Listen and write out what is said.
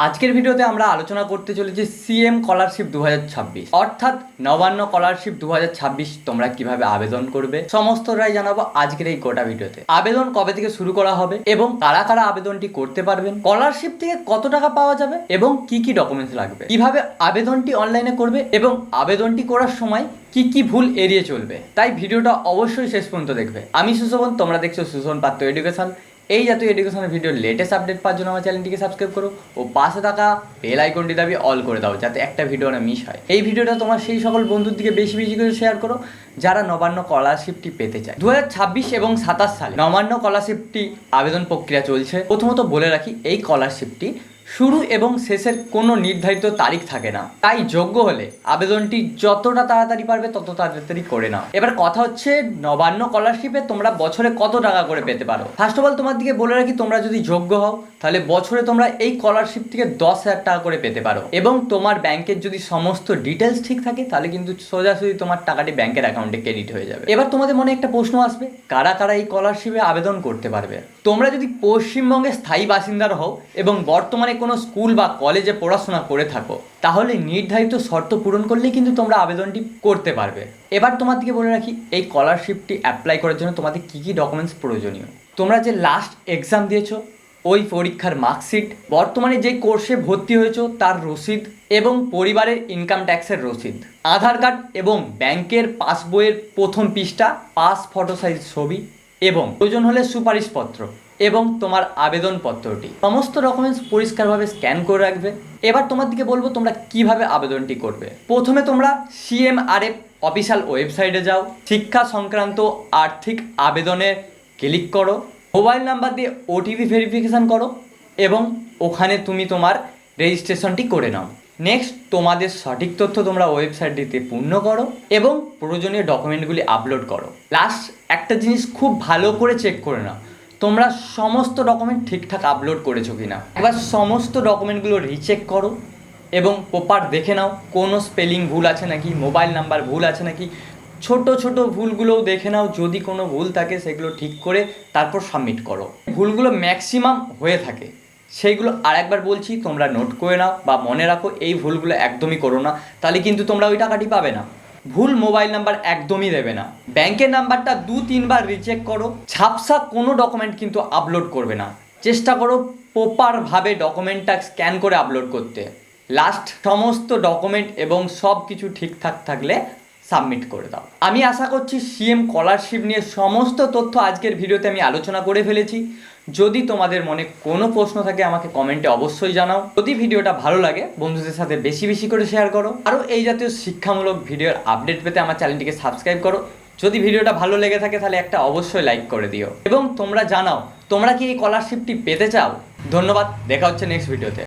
আজকের ভিডিওতে আমরা আলোচনা করতে চলেছি সিএম স্কলারশিপ 2026 অর্থাৎ নবান্ন স্কলারশিপ 2026 তোমরা কিভাবে আবেদন করবে সমস্তটাই জানাবো আজকের এই গোটা ভিডিওতে। আবেদন কবে থেকে শুরু করা হবে এবং কারা কারা আবেদনটি করতে পারবেন, স্কলারশিপ থেকে কত টাকা পাওয়া যাবে এবং কি কি ডকুমেন্টস লাগবে, কিভাবে আবেদনটি অনলাইনে করবে এবং আবেদনটি করার সময় কি কি ভুল এড়িয়ে চলবে। তাই ভিডিওটা অবশ্যই শেষ পর্যন্ত দেখবে। আমি সুশোভন, তোমরা দেখছো সুশোভন পাত্র এডুকেশন। এই জাতীয় এডুকেশনের ভিডিওর লেটেস্ট আপডেট পাওয়ার জন্য আমার চ্যানেলটিকে সাবস্ক্রাইব করো ও পাশে থাকা বেল আইকনটি দাবিয়ে অল করে দাও, যাতে একটা ভিডিও না মিস হয়। এই ভিডিওটা তোমার সেই সকল বন্ধুর দিকে বেশি বেশি করে শেয়ার করো যারা নবান্ন স্কলারশিপটি পেতে চায়। 2026 এবং 27 সালে নবান্ন স্কলারশিপটি আবেদন প্রক্রিয়া চলছে। প্রথমত বলে রাখি, এই স্কলারশিপটি শুরু এবং শেষের কোনো নির্ধারিত তারিখ থাকে না, তাই যোগ্য হলে আবেদনটি যতটা তাড়াতাড়ি পারবে তত তাড়াতাড়ি করে নাও। এবার কথা হচ্ছে, নবান্ন স্কলারশিপে তোমরা বছরে কত টাকা করে পেতে পারো। ফার্স্ট অফ অল তোমার দিকে বলে রাখি, তোমরা যদি যোগ্য হও তাহলে বছরে তোমরা এই স্কলারশিপ থেকে 10,000 টাকা করে পেতে পারো এবং তোমার ব্যাংকের যদি সমস্ত ডিটেলস ঠিক থাকে তাহলে কিন্তু সোজাসুজি তোমার টাকাটি ব্যাংকের অ্যাকাউন্টে ক্রেডিট হয়ে যাবে। এবার তোমাদের মনে একটা প্রশ্ন আসবে, কারা কারা এই স্কলারশিপে আবেদন করতে পারবে। তোমরা যদি পশ্চিমবঙ্গের স্থায়ী বাসিন্দার হও এবং বর্তমানে কোনো স্কুল বা কলেজে পড়াশোনা করে থাকো তাহলে নির্ধারিত শর্ত পূরণ করলেই কিন্তু তোমরা আবেদনটি করতে পারবে। এবার তোমাদেরকে বলে রাখি, এই স্কলারশিপটি অ্যাপ্লাই করার জন্য তোমাদের কী কী ডকুমেন্টস প্রয়োজনীয়। তোমরা যে লাস্ট এক্সাম দিয়েছো ওই পরীক্ষার মার্কশিট, বর্তমানে যে কোর্সে ভর্তি হয়েছো তার রসিদ এবং পরিবারের ইনকাম ট্যাক্সের রসিদ, আধার কার্ড এবং ব্যাংকের পাসবইয়ের প্রথম পৃষ্ঠা, পাস ফটো সাইজ ছবি এবং প্রয়োজন হলে সুপারিশপত্র এবং তোমার আবেদনপত্রটি, সমস্ত ডকুমেন্টস পরিষ্কারভাবে স্ক্যান করে রাখবে। এবার তোমার দিকে বলবো তোমরা কিভাবে আবেদনটি করবে। প্রথমে তোমরা CMRF অফিসিয়াল ওয়েবসাইটে যাও, শিক্ষা সংক্রান্ত আর্থিক আবেদনে ক্লিক করো, মোবাইল নাম্বার দিয়ে OTP ভেরিফিকেশান করো এবং ওখানে তুমি তোমার রেজিস্ট্রেশনটি করে নাও। নেক্সট তোমাদের সঠিক তথ্য তোমরা ওয়েবসাইটটিতে পূর্ণ করো এবং প্রয়োজনীয় ডকুমেন্টগুলি আপলোড করো। লাস্ট একটা জিনিস খুব ভালো করে চেক করে নাও, তোমরা সমস্ত ডকুমেন্ট ঠিকঠাক আপলোড করেছো কি না। এবার সমস্ত ডকুমেন্টগুলো রিচেক করো এবং প্রপার দেখে নাও কোনো স্পেলিং ভুল আছে নাকি, মোবাইল নাম্বার ভুল আছে নাকি, ছোট ছোট ভুলগুলোও দেখে নাও, যদি কোনো ভুল থাকে সেগুলো ঠিক করে তারপর সাবমিট করো। ভুলগুলো ম্যাক্সিমাম হয়ে থাকে, সেইগুলো আরেকবার বলছি তোমরা নোট করে নাও বা মনে রাখো, এই ভুলগুলো একদমই করো না, তাহলে কিন্তু তোমরা ওই টাকাটি পাবে না। ভুল মোবাইল নাম্বার একদমই দেবে না, ব্যাংকের নাম্বারটা 2-3 বার রিচেক করো, ঝাপসা কোনো ডকুমেন্ট কিন্তু আপলোড করবে না, চেষ্টা করো প্রপারভাবে ডকুমেন্টটা স্ক্যান করে আপলোড করতে। লাস্ট সমস্ত ডকুমেন্ট এবং সব কিছু ঠিকঠাক থাকলে সাবমিট করে দাও। আমি আশা করছি সিএম স্কলারশিপ নিয়ে সমস্ত তথ্য আজকের ভিডিওতে আমি আলোচনা করে ফেলেছি। যদি তোমাদের মনে কোনো প্রশ্ন থাকে আমাকে কমেন্টে অবশ্যই জানাও। যদি ভিডিওটা ভালো লাগে বন্ধুদের সাথে বেশি বেশি করে শেয়ার করো। আরও এই জাতীয় শিক্ষামূলক ভিডিওর আপডেট পেতে আমার চ্যানেলটিকে সাবস্ক্রাইব করো। যদি ভিডিওটা ভালো লেগে থাকে তাহলে একটা অবশ্যই লাইক করে দিও এবং তোমরা জানাও তোমরা কি এই স্কলারশিপটি পেতে চাও। ধন্যবাদ, দেখা হচ্ছে নেক্সট ভিডিওতে।